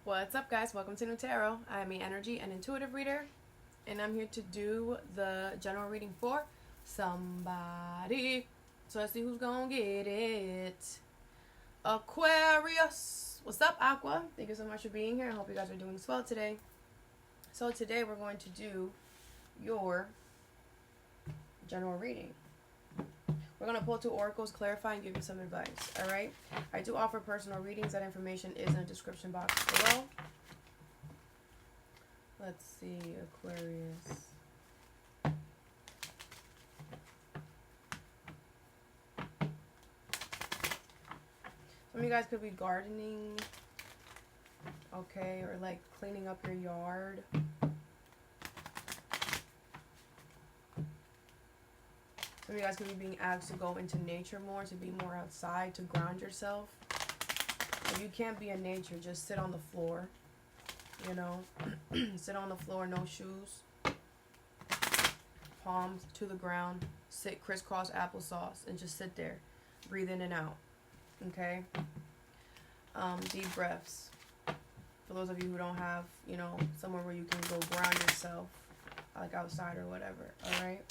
What's up, guys? Welcome to Nutarot. I'm an energy and intuitive reader, and I'm here to do the general reading for somebody. So let's see who's gonna get it. Aquarius. What's up, Aqua? Thank you so much for being here. I hope you guys are doing swell today. So today we're going to do your general reading. We're going to pull two oracles, clarify, and give you some advice, alright? I do offer personal readings. That information is in the description box below. Let's see, Aquarius. Some of you guys could be gardening, okay, or like cleaning up your yard. Some of you guys could be being asked to go into nature more, to be more outside, to ground yourself. If you can't be in nature, just sit on the floor, you know. Sit on the floor, no shoes. Palms to the ground. Sit crisscross applesauce and just sit there. Breathe in and out, okay? Deep breaths. For those of you who don't have, you know, somewhere where you can go ground yourself, like outside or whatever, alright?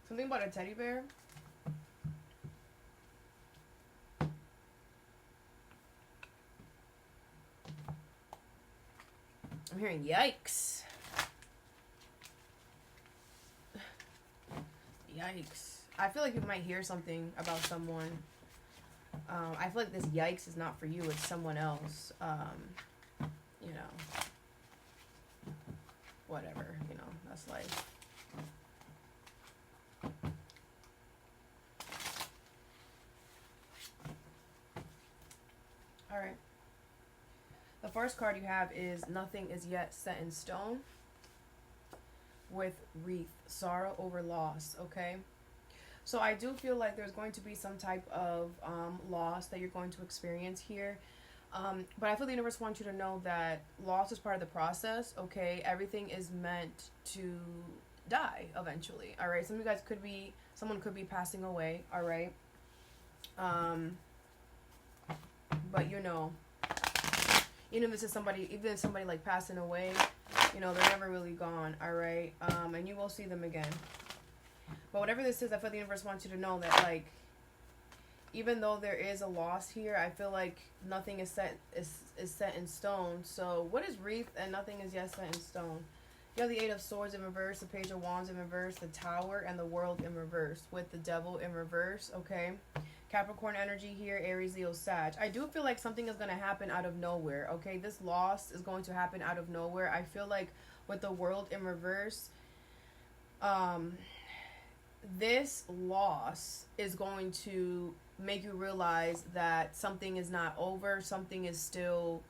Something about a teddy bear. I'm hearing yikes. Yikes. I feel like you might hear something about someone. I feel like this yikes is not for you, it's someone else. You know. Whatever, you know, that's life. Alright. The first card you have is Nothing Is Yet Set in Stone with Wreath, sorrow over loss, okay? So I do feel like there's going to be some type of loss that you're going to experience here. But I feel the universe wants you to know that loss is part of the process, okay? Everything is meant to die eventually, alright? Some of you guys could be, someone could be passing away, alright? But you know, even if somebody like passing away, you know, they're never really gone, alright? And you will see them again. But whatever this is, I feel the universe wants you to know that, like, even though there is a loss here, I feel like nothing is set in stone. So what is Wreath and nothing is yet set in stone? You have the Eight of Swords in reverse, the Page of Wands in reverse, the Tower, and the World in reverse with the Devil in reverse, okay? Capricorn energy here, Aries, Leo, Sag. I do feel like something is going to happen out of nowhere, okay? This loss is going to happen out of nowhere. I feel like with the World in reverse, this loss is going to make you realize that something is not over, something is still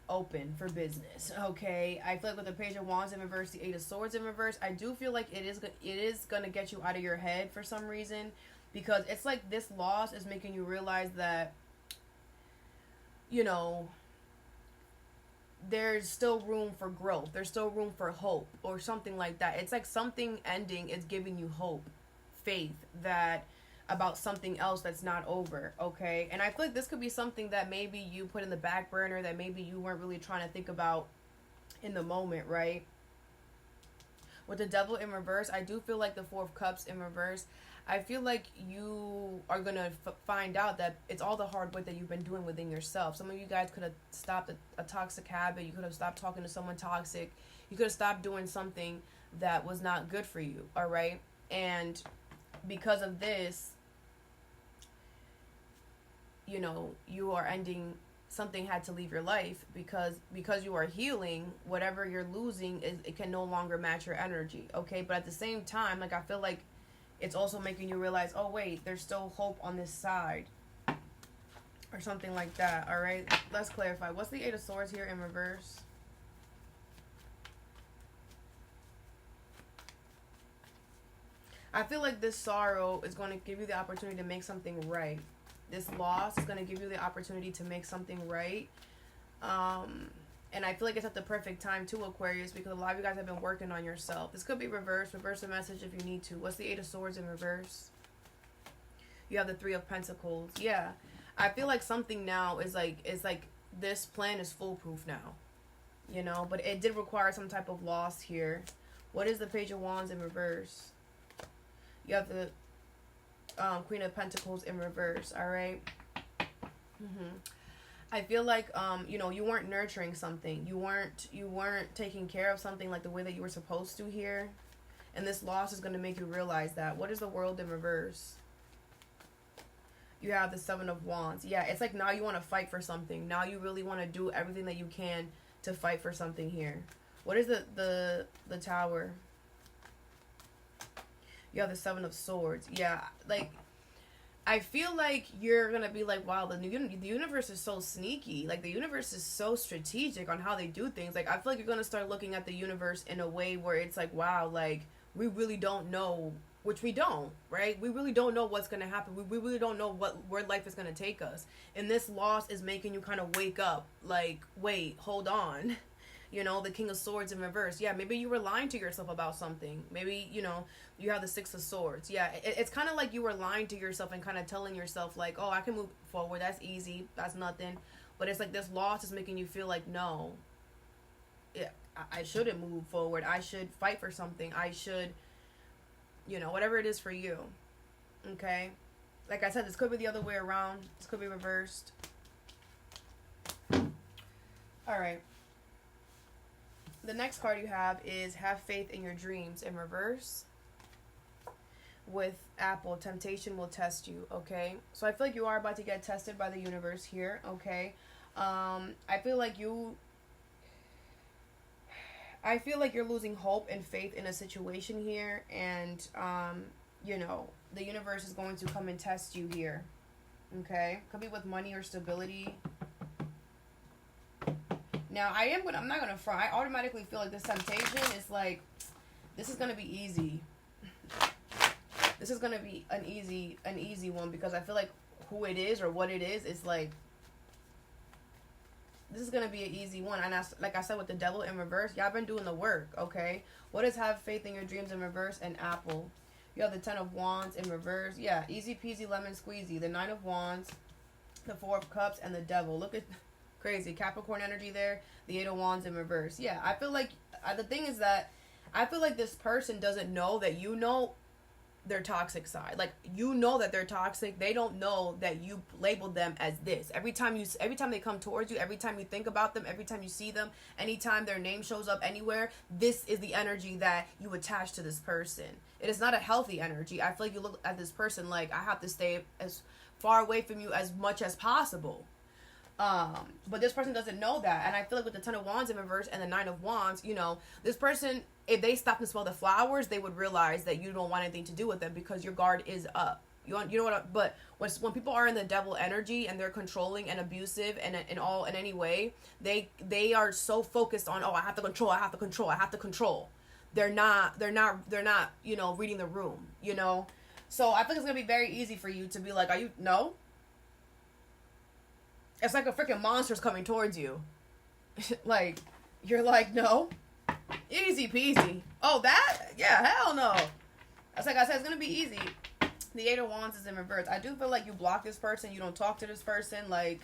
open for business, okay? I feel like with the Page of Wands in reverse, the Eight of Swords in reverse, I do feel like it is going to get you out of your head for some reason. Because it's like this loss is making you realize that, you know, there's still room for growth. There's still room for hope or something like that. It's like something ending is giving you hope, faith, that about something else that's not over, okay? And I feel like this could be something that maybe you put in the back burner, that maybe you weren't really trying to think about in the moment, right? With the Devil in reverse, I do feel like the Four of Cups in reverse, I feel like you are going to find out that it's all the hard work that you've been doing within yourself. Some of you guys could have stopped a toxic habit. You could have stopped talking to someone toxic. You could have stopped doing something that was not good for you, all right? And because of this, you know, you are ending, something had to leave your life because you are healing, whatever you're losing, it can no longer match your energy, okay? But at the same time, like, I feel like it's also making you realize, oh wait, there's still hope on this side. Or something like that, alright? Let's clarify. What's the Eight of Swords here in reverse? I feel like this sorrow is going to give you the opportunity to make something right. This loss is going to give you the opportunity to make something right. And I feel like it's at the perfect time too, Aquarius, because a lot of you guys have been working on yourself. This could be reverse. Reverse the message if you need to. What's the Eight of Swords in reverse? You have the Three of Pentacles. Yeah. I feel like something now is like this plan is foolproof now. You know, but it did require some type of loss here. What is the Page of Wands in reverse? You have the Queen of Pentacles in reverse, all right? I feel like you know, you weren't nurturing something. You weren't taking care of something like the way that you were supposed to here. And this loss is going to make you realize that. What is the World in reverse? You have the Seven of Wands. Yeah, it's like now you want to fight for something. Now you really want to do everything that you can to fight for something here. What is the Tower? You have the Seven of Swords. Yeah, like I feel like you're gonna be like, wow, the universe is so sneaky. Like the universe is so strategic on how they do things. Like I feel like you're gonna start looking at the universe in a way where it's like, wow, like we really don't know, which we don't, right? We really don't know what's gonna happen. We really don't know where life is gonna take us. And this loss is making you kind of wake up. Like, wait, hold on. You know, the King of Swords in reverse. Yeah, maybe you were lying to yourself about something. Maybe, you know, you have the Six of Swords. Yeah, it's kind of like you were lying to yourself and kind of telling yourself, like, oh, I can move forward. That's easy. That's nothing. But it's like this loss is making you feel like, no, yeah, I shouldn't move forward. I should fight for something. I should, you know, whatever it is for you. Okay? Like I said, this could be the other way around. This could be reversed. All right. The next card you have is Have Faith in Your Dreams in reverse. With Apple, temptation will test you, okay? So I feel like you are about to get tested by the universe here, okay? I feel like you're losing hope and faith in a situation here, and you know, the universe is going to come and test you here. Okay? Could be with money or stability. Now, I'm not gonna front. I automatically feel like this temptation is like, this is gonna be easy. This is gonna be an easy one, because I feel like who it is or what it is like, this is gonna be an easy one. And like I said, with the Devil in reverse, y'all been doing the work, okay? What is Have Faith in Your Dreams in reverse? And Apple. You have the Ten of Wands in reverse. Yeah, easy peasy lemon squeezy. The Nine of Wands, the Four of Cups, and the Devil. Look at crazy Capricorn energy there. The Eight of Wands in reverse. Yeah, I feel like the thing is that I feel like this person doesn't know that you know their toxic side. Like, you know that they're toxic. They don't know that you labeled them as this. Every time they come towards you, every time you think about them, every time you see them, anytime their name shows up anywhere, this is the energy that you attach to this person. It is not a healthy energy. I feel like you look at this person like, I have to stay as far away from you as much as possible. But this person doesn't know that. And I feel like with the Ten of Wands in reverse and the Nine of Wands, you know, this person, if they stop and smell the flowers, they would realize that you don't want anything to do with them, because your guard is up. You know what? But when people are in the devil energy and they're controlling and abusive and in any way, they are so focused on, oh, I have to control. They're not, you know, reading the room, you know? So I think it's going to be very easy for you to be like, no? It's like a freaking monster's coming towards you. Like, you're like, no. Easy peasy. Oh, that? Yeah, hell no. That's like I said, it's going to be easy. The Eight of Wands is in reverse. I do feel like you block this person. You don't talk to this person. Like,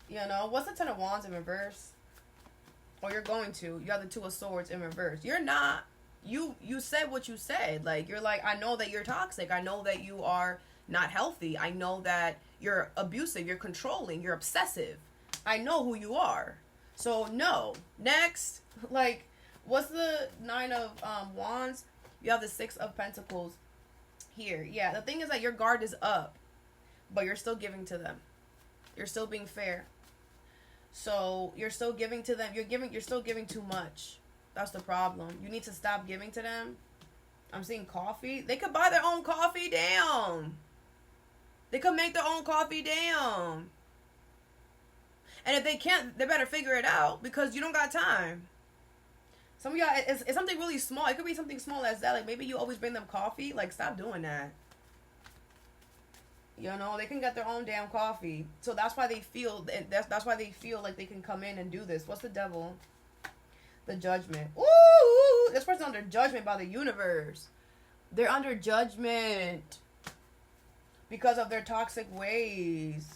you know, what's the Ten of Wands in reverse? Or you're going to. You have the Two of Swords in reverse. You're not. You said what you said. Like, you're like, I know that you're toxic. I know that you are not healthy. I know that you're abusive. You're controlling. You're obsessive. I know who you are. So, no. Next. Like, what's the Nine of Wands? You have the Six of Pentacles here. Yeah, the thing is that your guard is up, but you're still giving to them. You're still being fair. So, you're still giving to them. You're still giving too much. That's the problem. You need to stop giving to them. I'm seeing coffee. They could buy their own coffee. Damn. They could make their own coffee. Damn. And if they can't, they better figure it out, because you don't got time. Some of y'all, it's something really small. It could be something small as that. Like, maybe you always bring them coffee. Like, stop doing that. You know, they can get their own damn coffee. So that's why they feel, that's why they feel like they can come in and do this. What's the devil? The judgment. Ooh, this person's under judgment by the universe. They're under judgment because of their toxic ways.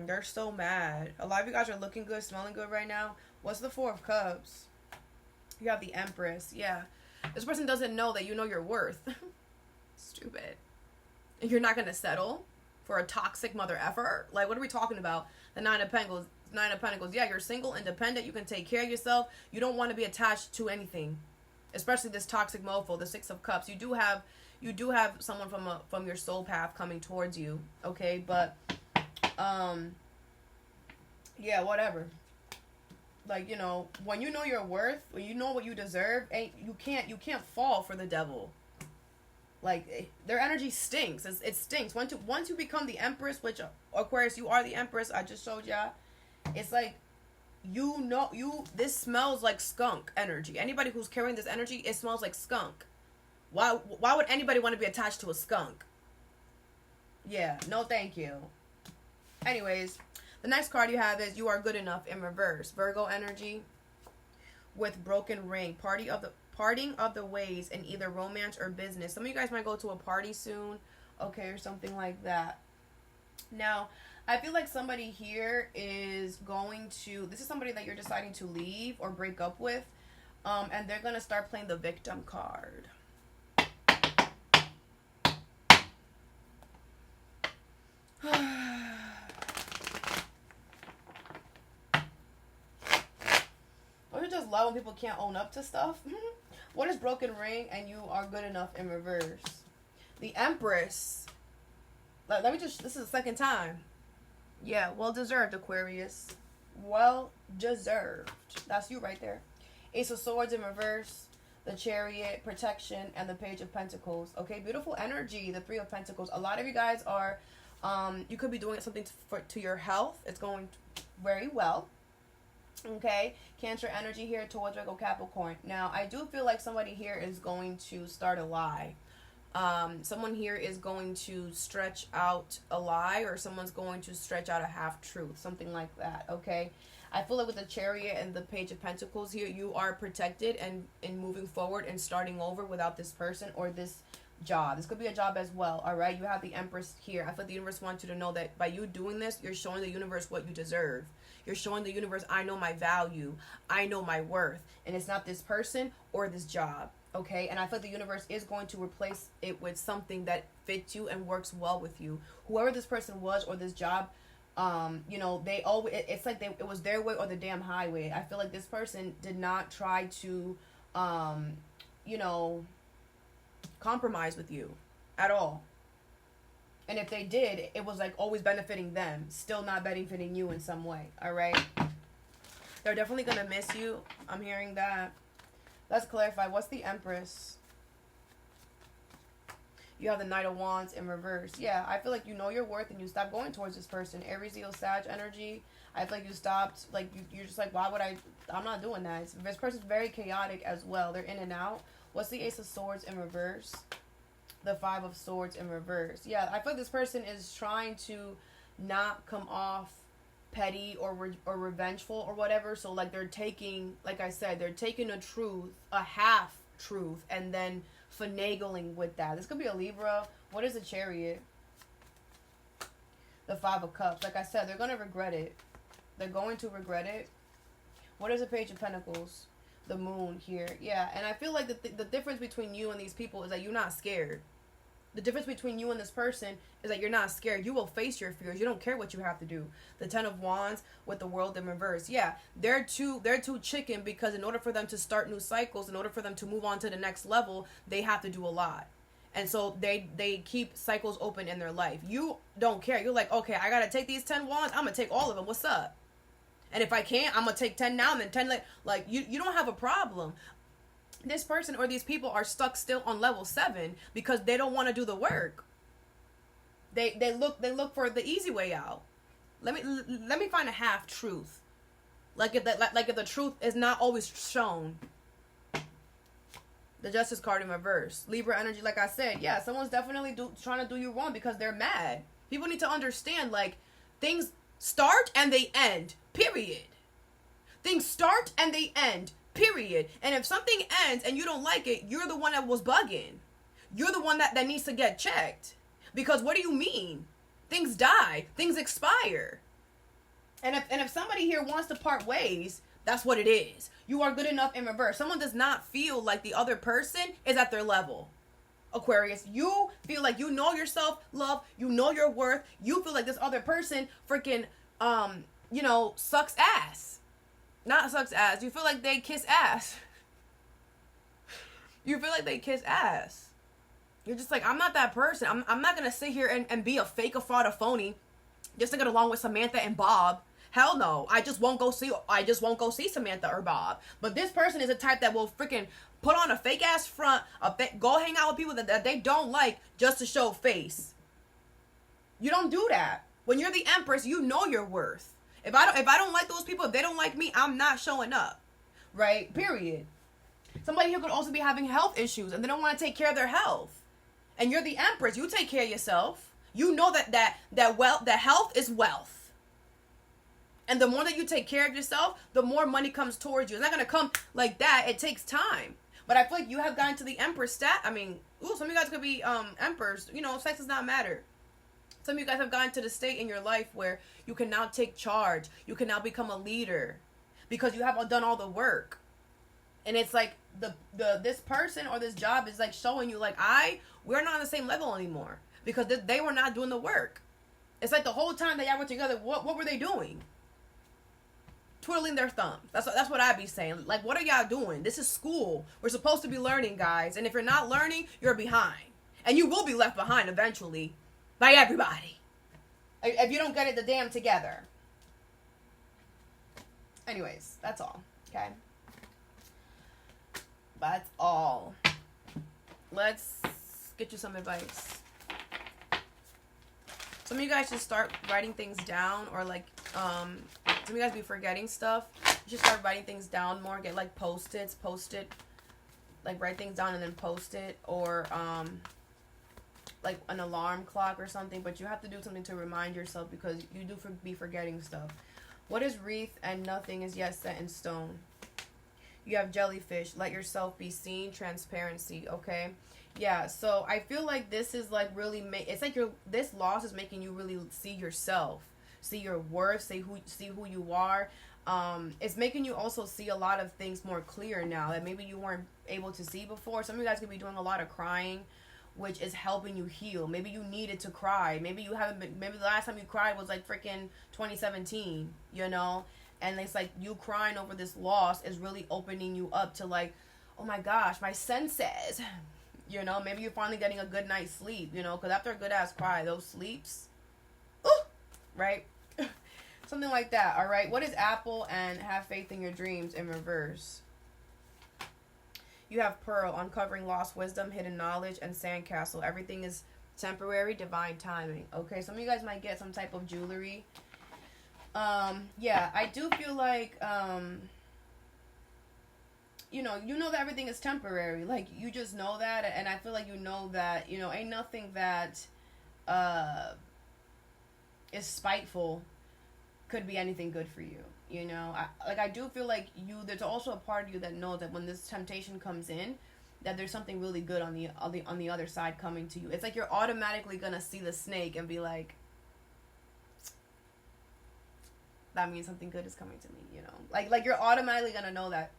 They're so mad. A lot of you guys are looking good, smelling good right now. What's the Four of Cups? You have the Empress. Yeah. This person doesn't know that you know your worth. Stupid. And you're not going to settle for a toxic mother effer? Like, what are we talking about? The Nine of Pentacles. Nine of Pentacles. Yeah, you're single, independent. You can take care of yourself. You don't want to be attached to anything. Especially this toxic mofo, the Six of Cups. You do have someone from your soul path coming towards you. Okay, but yeah, whatever. Like, you know, when you know your worth, when you know what you deserve, you can't fall for the devil. Like, their energy stinks. It stinks. Once you become the Empress, which, Aquarius, you are the Empress, I just showed ya. It's like, this smells like skunk energy. Anybody who's carrying this energy, it smells like skunk. Why would anybody want to be attached to a skunk? Yeah, no thank you. Anyways, the next card you have is You Are Good Enough in reverse. Virgo energy with broken ring. Parting of the ways in either romance or business. Some of you guys might go to a party soon, okay, or something like that. Now, I feel like somebody here is going to, this is somebody that you're deciding to leave or break up with, and they're going to start playing the victim card. Don't you just love when people can't own up to stuff? What is broken ring and You Are Good Enough in reverse? The Empress. Let me just, this is the second time. Yeah, well deserved, Aquarius. Well deserved. That's you right there. Ace of Swords in reverse. The Chariot, protection, and the Page of Pentacles. Okay, beautiful energy. The Three of Pentacles. A lot of you guys are, you could be doing something to your health. It's going very well. Okay, Cancer energy here towards Virgo, Capricorn. Now, I do feel like somebody here is going to start a lie. Someone here is going to stretch out a lie, or someone's going to stretch out a half-truth, something like that, okay? I feel like with the Chariot and the Page of Pentacles here, you are protected and moving forward and starting over without this person or this job. This could be a job as well, all right? You have the Empress here. I feel like the universe wants you to know that by you doing this, you're showing the universe what you deserve. You're showing the universe, I know my value. I know my worth. And it's not this person or this job. Okay? And I feel like the universe is going to replace it with something that fits you and works well with you. Whoever this person was or this job, you know, they always, it's like it was their way or the damn highway. I feel like this person did not try to, you know, compromise with you at all. And if they did, it was like always benefiting them, still not benefiting you in some way, all right? They're definitely going to miss you. I'm hearing that. Let's clarify. What's the Empress? You have the Knight of Wands in reverse. Yeah, I feel like you know your worth and you stop going towards this person. Aries, Leo, Sag energy. I feel like you stopped, like you're just like, why would I'm not doing that. This person's very chaotic as well. They're in and out. What's the Ace of Swords in reverse? The Five of Swords in reverse. Yeah, I feel like this person is trying to not come off petty or revengeful or whatever. So like they're taking, like I said, they're taking a truth, a half truth, and then finagling with that. This could be a Libra. What is the Chariot? The Five of Cups. Like I said, they're going to regret it. They're going to regret it. What is the Page of Pentacles? The Moon here. Yeah, and I feel like the difference between you and these people is that you're not scared. The difference between you and this person is that you're not scared. You will face your fears. You don't care what you have to do. The Ten of Wands with the World in reverse. Yeah, they're too chicken because in order for them to start new cycles, in order for them to move on to the next level, they have to do a lot. And so they keep cycles open in their life. You don't care. You're like, okay, I got to take these 10 wands. I'm going to take all of them. What's up? And if I can't, I'm going to take 10 now and then 10 later. Like, you don't have a problem. This person or these people are stuck still on level 7 because they don't want to do the work. They look for the easy way out. Let me find a half truth. Like if the truth is not always shown. The Justice card in reverse. Libra energy, like I said, yeah, someone's definitely trying to do you wrong because they're mad. People need to understand, like, things start and they end, period. Things start and they end, period. And if something ends and you don't like it, you're the one that was bugging. You're the one that needs to get checked. Because what do you mean? Things die. Things expire. And if somebody here wants to part ways, that's what it is. You are good enough in reverse. Someone does not feel like the other person is at their level. Aquarius, you feel like you know yourself, love, you know your worth. You feel like this other person freaking, sucks ass. Not sucks ass. You feel like they kiss ass. You feel like they kiss ass. You're just like, I'm not that person. I'm not going to sit here and be a fake, a fraud, a phony just to get along with Samantha and Bob. Hell no. I just won't go see Samantha or Bob. But this person is a type that will freaking put on a fake ass front, go hang out with people that they don't like just to show face. You don't do that. When you're the Empress, you know your worth. If I don't like those people, if they don't like me, I'm not showing up. Right? Period. Somebody here could also be having health issues and they don't want to take care of their health. And you're the Empress. You take care of yourself. You know that health is wealth. And the more that you take care of yourself, the more money comes towards you. It's not going to come like that. It takes time. But I feel like you have gotten to the Empress stat. I mean, some of you guys could be Emperors. Sex does not matter. Some of you guys have gotten to the state in your life where you can now take charge. You can now become a leader because you have done all the work. And it's like this person or this job is like showing you like we're not on the same level anymore because they were not doing the work. It's like the whole time that y'all were together, what were they doing? Twiddling their thumbs. That's what I be saying. Like, what are y'all doing? This is school. We're supposed to be learning, guys. And if you're not learning, you're behind. And you will be left behind eventually by everybody. If you don't get it the damn together. Anyways, that's all. Okay? That's all. Let's get you some advice. Some of you guys should start writing things down or like, some of you guys be forgetting stuff. You should start writing things down more. Get like post-its, like write things down and then post it, or like an alarm clock or something. But you have to do something to remind yourself because you do be forgetting stuff. What is wreath and nothing is yet set in stone? You have jellyfish. Let yourself be seen. Transparency. Okay. Yeah. So I feel like this is like really it's like this loss is making you really see yourself. See your worth, see who you are. It's making you also see a lot of things more clear now that maybe you weren't able to see before. Some of you guys could be doing a lot of crying, which is helping you heal. Maybe you needed to cry. Maybe you haven't been. Maybe the last time you cried was like freaking 2017. And it's like you crying over this loss is really opening you up to like, oh my gosh, my senses. Maybe you're finally getting a good night's sleep. Because after a good ass cry, those sleeps. Ooh. Right? Something like that. All right. What is apple and have faith in your dreams in reverse? You have pearl, uncovering lost wisdom, hidden knowledge, and sandcastle. Everything is temporary, divine timing. Okay. Some of you guys might get some type of jewelry. Yeah, I do feel like, you know that everything is temporary. Like, you just know that. And I feel like you know that, ain't nothing that, is spiteful could be anything good for you. I do feel like there's also a part of you that knows that when this temptation comes in, that there's something really good on the other side coming to you. It's like you're automatically gonna see the snake and be like, that means something good is coming to me. Like you're automatically gonna know that.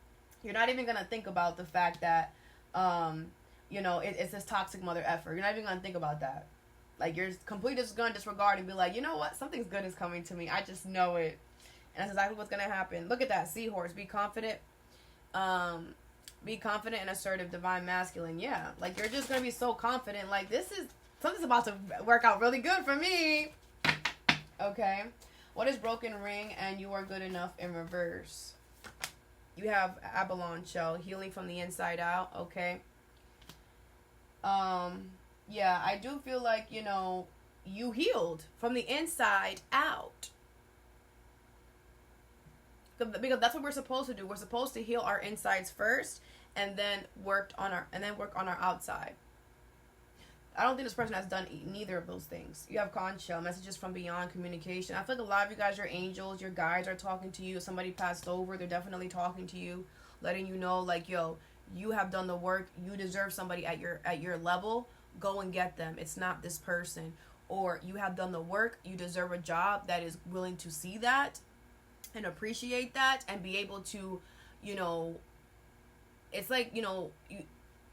You're not even gonna think about the fact that it's this toxic mother effer. You're not even gonna think about that. Like, you're completely just going to disregard and be like, you know what? Something's good is coming to me. I just know it. And that's exactly what's going to happen. Look at that. Seahorse. Be confident. Be confident and assertive. Divine masculine. Yeah. Like, you're just going to be so confident. Like, something's about to work out really good for me. Okay. What is broken ring and you are good enough in reverse? You have abalone shell. Healing from the inside out. Okay. Yeah, I do feel like, you healed from the inside out. Because that's what we're supposed to do. We're supposed to heal our insides first and then work on our outside. I don't think this person has done neither of those things. You have conch shell, messages from beyond, communication. I feel like a lot of you guys are angels. Your guides are talking to you. If somebody passed over, they're definitely talking to you, letting you know, like, yo, you have done the work. You deserve somebody at your level. Go and get them. It's not this person. Or you have done the work. You deserve a job that is willing to see that and appreciate that and be able to, you know, it's like, you know,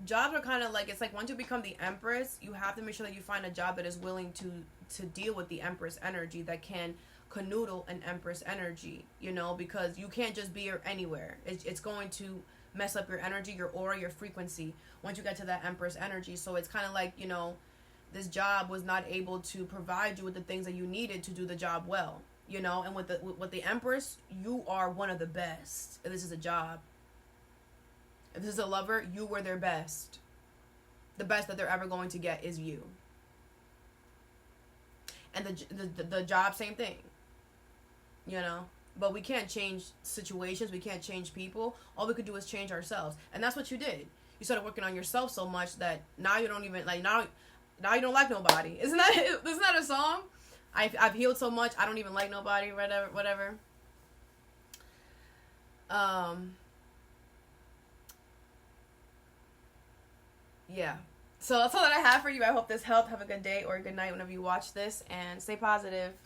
jobs are kind of like, it's like once you become the Empress, you have to make sure that you find a job that is willing to deal with the Empress energy, that can canoodle an Empress energy, you know, because you can't just be anywhere. It's going to mess up your energy, your aura, your frequency once you get to that Empress energy. So it's kind of like, you know, this job was not able to provide you with the things that you needed to do the job well, you know. And with the Empress, you are one of the best. If this is a job, if this is a lover, you were their best. The best that they're ever going to get is you. And the job, same thing. You know? But we can't change situations. We can't change people. All we could do is change ourselves. And that's what you did. You started working on yourself so much that now you don't even, like, now you don't like nobody. Isn't that a song? I've healed so much, I don't even like nobody, whatever. Yeah. So that's all that I have for you. I hope this helped. Have a good day or a good night whenever you watch this, and stay positive.